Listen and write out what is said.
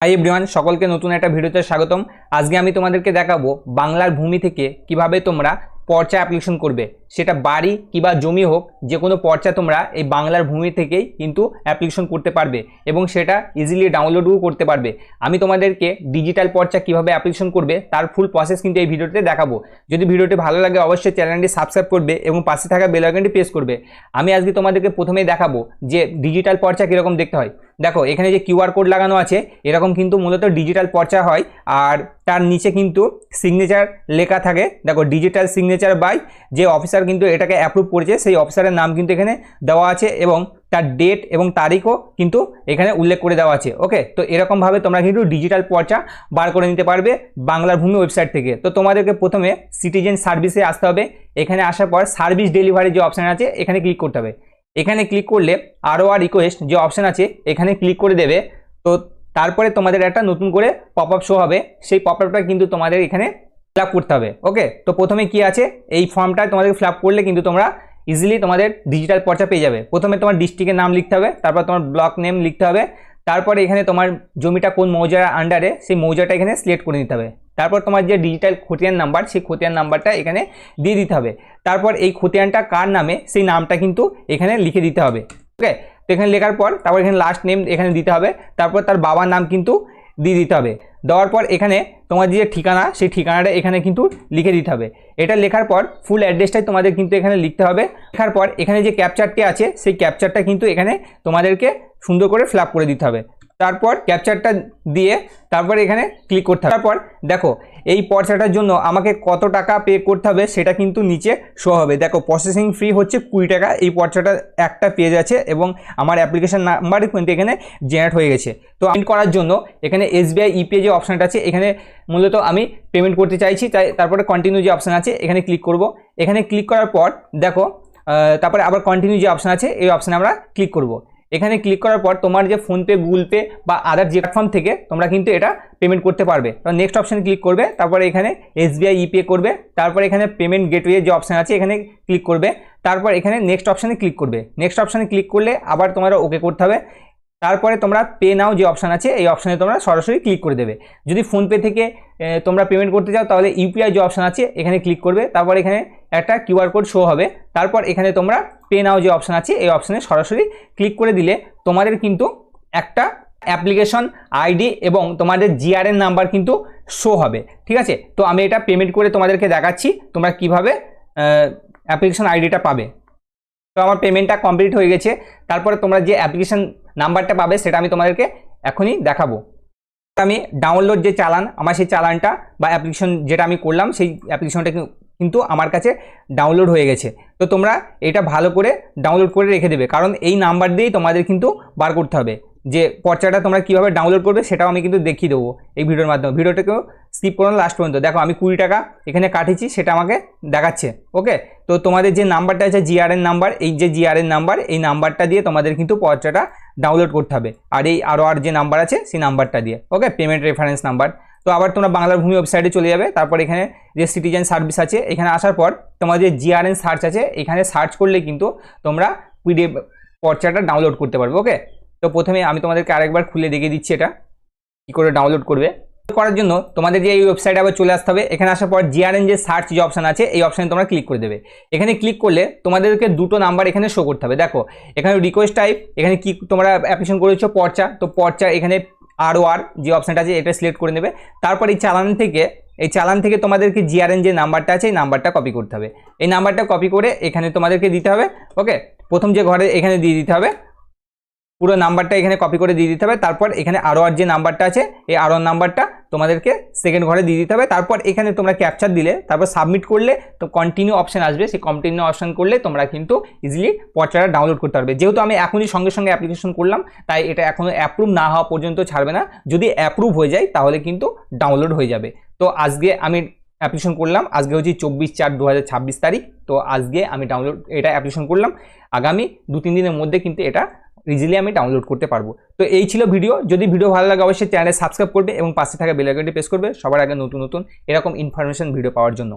Hi everyone, সকলকে নতুন একটা ভিডিওতে স্বাগতম। আজকে আমি তোমাদেরকে দেখাবো বাংলার ভূমি থেকে কিভাবে তোমরা পর্চা অ্যাপ্লিকেশন করবে। সেটা বাড়ি কিংবা জমি হোক, যে কোনো পর্চা তোমরা এই বাংলার ভূমি থেকেই কিন্তু অ্যাপ্লিকেশন করতে পারবে এবং সেটা ইজিলি ডাউনলোডও করতে পারবে। আমি তোমাদেরকে ডিজিটাল পর্চা কিভাবে অ্যাপ্লিকেশন করবে তার ফুল প্রসেস কিন্তু এই ভিডিওতে দেখাবো। যদি ভিডিওটি ভালো লাগে অবশ্যই চ্যানেলটি সাবস্ক্রাইব করবে এবং পাশে থাকা বেল আইকনটি প্রেস করবে। আমি আজকে তোমাদেরকে প্রথমেই দেখাবো যে ডিজিটাল পর্চা কীরকম দেখতে হয়। দেখো, এখানে যে কিউআর কোড লাগানো আছে এরকম কিন্তু মূলত ডিজিটাল পর্চা হয়, আর তার নিচে কিন্তু সিগনেচার লেখা থাকে। দেখো, ডিজিটাল সিগনেচার বাই যে অফিসার কিন্তু এটাকে অ্যাপ্রুভ করেছে সেই অফিসারের নাম কিন্তু এখানে দেওয়া আছে এবং তার ডেট এবং তারিখও কিন্তু এখানে উল্লেখ করে দেওয়া আছে। ওকে, তো এরকমভাবে তোমরা কিন্তু ডিজিটাল পর্চা বার করে নিতে পারবে বাংলার ভূমি ওয়েবসাইট থেকে। তো তোমাদেরকে প্রথমে সিটিজেন সার্ভিসে আসতে হবে। এখানে আসার পর সার্ভিস ডেলিভারি যে অপশান আছে এখানে ক্লিক করতে হবে। এখানে ক্লিক করলে ROR রিকোয়েস্ট যে অপশান আছে এখানে ক্লিক করে দেবে। তো তারপরে তোমাদের একটা নতুন করে পপ আপ শো হবে, সেই পপ আপটা কিন্তু তোমাদের এখানে ফিল আপ করতে হবে। ওকে, তো প্রথমে কি আছে এই ফর্মটা তোমাদের ফিল আপ করলে কিন্তু তোমরা ইজিলি তোমাদের ডিজিটাল পর্চা পেয়ে যাবে। প্রথমে তোমার ডিস্ট্রিক্টের নাম লিখতে হবে, তারপর তোমার ব্লক নেম লিখতে হবে, তারপরে এখানে তোমার জমিটা কোন মৌজার আন্ডারে সেই মৌজাটা এখানে সিলেক্ট করে নিতে হবে। তারপর তোমার যে ডিজিটাল খতিয়ান নাম্বার সেই খতিয়ান নাম্বারটা এখানে দিয়ে দিতে হবে। তারপর এই খতিয়ানটা কার নামে সেই নামটা কিন্তু এখানে লিখে দিতে হবে। ওকে, তো এখানে লেখার পর তারপর এখানে লাস্ট নেম এখানে দিতে হবে, তারপর তার বাবার নাম কিন্তু দিয়ে দিতে হবে। দেওয়ার পর এখানে তোমার যে ঠিকানা সেই ঠিকানাটা এখানে কিন্তু লিখে দিতে হবে। এটা লেখার পর ফুল অ্যাড্রেসটাই তোমাদের কিন্তু এখানে লিখতে হবে। লেখার পর এখানে যে ক্যাপচারটি আছে সেই ক্যাপচারটা কিন্তু এখানে তোমাদেরকে সুন্দর করে ফিল আপ করে দিতে হবে। তারপর ক্যাপচারটা দিয়ে তারপর এখানে ক্লিক করতে হবে। তারপর দেখো, এই পর্চাটার জন্য আমাকে কত টাকা পে করতে হবে সেটা কিন্তু নিচে শো হবে। দেখো, প্রসেসিং ফি হচ্ছে 20 টাকা। এই পর্চাটা একটা পেজ আছে এবং আমার অ্যাপ্লিকেশন নাম্বার কিন্তু এখানে জেনারেট হয়ে গেছে। তো পেমেন্ট করার জন্য এখানে SBI ইউপিআই যে অপশানটা আছে এখানে মূলত আমি পেমেন্ট করতে চাইছি, তাই তারপরে কন্টিনিউ যে অপশান আছে এখানে ক্লিক করব। এখানে ক্লিক করার পর দেখো, তারপরে আবার কন্টিনিউ যে অপশান আছে এই অপশানে আমরা ক্লিক করব। এখানে ক্লিক করার পর তোমার যে ফোনপে, গুগল পে বা আদার যে প্ল্যাটফর্ম থেকে তোমরা কিন্তু এটা পেমেন্ট করতে পারবে। তো নেক্সট অপশানে ক্লিক করবে, তারপরে এখানে SBI ইউপিআই করবে, তারপর এখানে পেমেন্ট গেটওয়ে যে অপশান আছে এখানে ক্লিক করবে, তারপর এখানে নেক্সট অপশানে ক্লিক করবে। নেক্সট অপশানে ক্লিক করলে আবার তোমরা ওকে করতে হবে। তারপরে তোমরা পে নাও যে অপশান আছে এই অপশানে তোমরা সরাসরি ক্লিক করে দেবে। যদি ফোনপে থেকে তোমরা পেমেন্ট করতে চাও তাহলে ইউপিআই যে অপশান আছে এখানে ক্লিক করবে, তারপর এখানে একটা কিউআর কোড শো হবে। তারপর এখানে তোমরা পে নাও যে অপশান আছে এই অপশানে সরাসরি ক্লিক করে দিলে তোমাদের কিন্তু একটা অ্যাপ্লিকেশন আইডি এবং তোমাদের জিআরএন নাম্বার কিন্তু শো হবে। ঠিক আছে, তো আমি এটা পেমেন্ট করে তোমাদেরকে দেখাচ্ছি তোমরা কিভাবে অ্যাপ্লিকেশন আইডিটা পাবে। তো আমার পেমেন্টটা কমপ্লিট হয়ে গেছে। তারপরে তোমরা যে অ্যাপ্লিকেশন নাম্বারটা পাবে সেটা আমি তোমাদেরকে এখনই দেখাবো। আমি ডাউনলোড যে চালান, আমার সেই চালানটা বা অ্যাপ্লিকেশন যেটা আমি করলাম সেই অ্যাপ্লিকেশনটা কিন্তু আমার কাছে ডাউনলোড হয়ে গেছে। তো তোমরা এটা ভালো করে ডাউনলোড করে রেখে দেবে, কারণ এই নাম্বার দিয়েই তোমাদের কিন্তু বার করতে হবে। যে পর্চাটা তোমরা কীভাবে ডাউনলোড করবে সেটাও আমি কিন্তু দেখিয়ে দেবো এই ভিডিওর মাধ্যমে। ভিডিওটাকেও স্কিপ করো লাস্ট পর্যন্ত। দেখো, আমি 20 টাকা এখানে কাটিয়েছি সেটা আমাকে দেখাচ্ছে। ওকে, তো তোমাদের যে নাম্বারটা আছে জিআরএন নাম্বার, এই যে জিআরএন নাম্বার এই নাম্বারটা দিয়ে তোমাদের কিন্তু পর্চাটা ডাউনলোড করতে হবে, আর এই ROR যে নাম্বার আছে সেই নাম্বারটা দিয়ে। ওকে, পেমেন্ট রেফারেন্স নাম্বার। তো আবার তোমরা বাংলার ভূমি ওয়েবসাইটে চলে যাবে। তারপর এখানে যে সিটিজেন সার্ভিস আছে এখানে আসার পর তোমাদের যে জিআরএন সার্চ আছে এখানে সার্চ করলে কিন্তু তোমরা PDF পর্চাটা ডাউনলোড করতে পারবে। ওকে, তো প্রথমে আমি তোমাদেরকে আরেকবার খুলে দেখিয়ে দিচ্ছি এটা কী করে ডাউনলোড করবে। করার জন্য তোমাদের যে এই ওয়েবসাইটে আবার চলে আসতে হবে। এখানে আসার পর জিআরএন যে সার্চ যে অপশান আছে এই অপশানে তোমরা ক্লিক করে দেবে। এখানে ক্লিক করলে তোমাদেরকে দুটো নাম্বার এখানে শো করতে হবে। দেখো, এখানে রিকোয়েস্ট টাইপ, এখানে কি তোমরা অ্যাপ্লিকেশন করেছো পর্চা, তো পর্চা এখানে ROR যে অপশানটা আছে এটা সিলেক্ট করে নেবে। তারপর এই চালান থেকে তোমাদেরকে জিআরএন যে নাম্বারটা আছে এই নাম্বারটা কপি করতে হবে। এই নাম্বারটা কপি করে এখানে তোমাদেরকে দিতে হবে। ওকে, প্রথম যে ঘরে এখানে দিয়ে দিতে হবে, পুরো নাম্বারটা এখানে কপি করে দিয়ে দিতে হবে। তারপর এখানে ROR যে নাম্বারটা আছে এই ROR নাম্বারটা তোমাদেরকে সেকেন্ড ঘরে দিয়ে দিতে হবে। তারপর এখানে তোমরা ক্যাপচার দিলে তারপর সাবমিট করলে তো কন্টিনিউ অপশান আসবে, সেই কন্টিনিউ অপশান করলে তোমরা কিন্তু ইজিলি পর্চাটা ডাউনলোড করতে পারবে। যেহেতু আমি এখনই সঙ্গে সঙ্গে অ্যাপ্লিকেশন করলাম তাই এটা এখনও অ্যাপ্রুভ না হওয়া পর্যন্ত ছাড়বে না। যদি অ্যাপ্রুভ হয়ে যায় তাহলে কিন্তু ডাউনলোড হয়ে যাবে। তো আজকে আমি অ্যাপ্লিকেশন করলাম, আজকে হচ্ছে 24/4/2026 তারিখ। তো আজকে আমি এটা অ্যাপ্লিকেশন করলাম, আগামী 2-3 দিনের মধ্যে কিন্তু এটা ইজিলি আমি ডাউনলোড করতে পারবো। তো এই ছিল ভিডিও। যদি ভিডিও ভালো লাগে অবশ্যই চ্যানেলে সাবস্ক্রাইব করবে এবং পাশে থাকা বেল আইকনটি প্রেস করবে সবার আগে নতুন এরকম ইনফরমেশন ভিডিও পাওয়ার জন্য।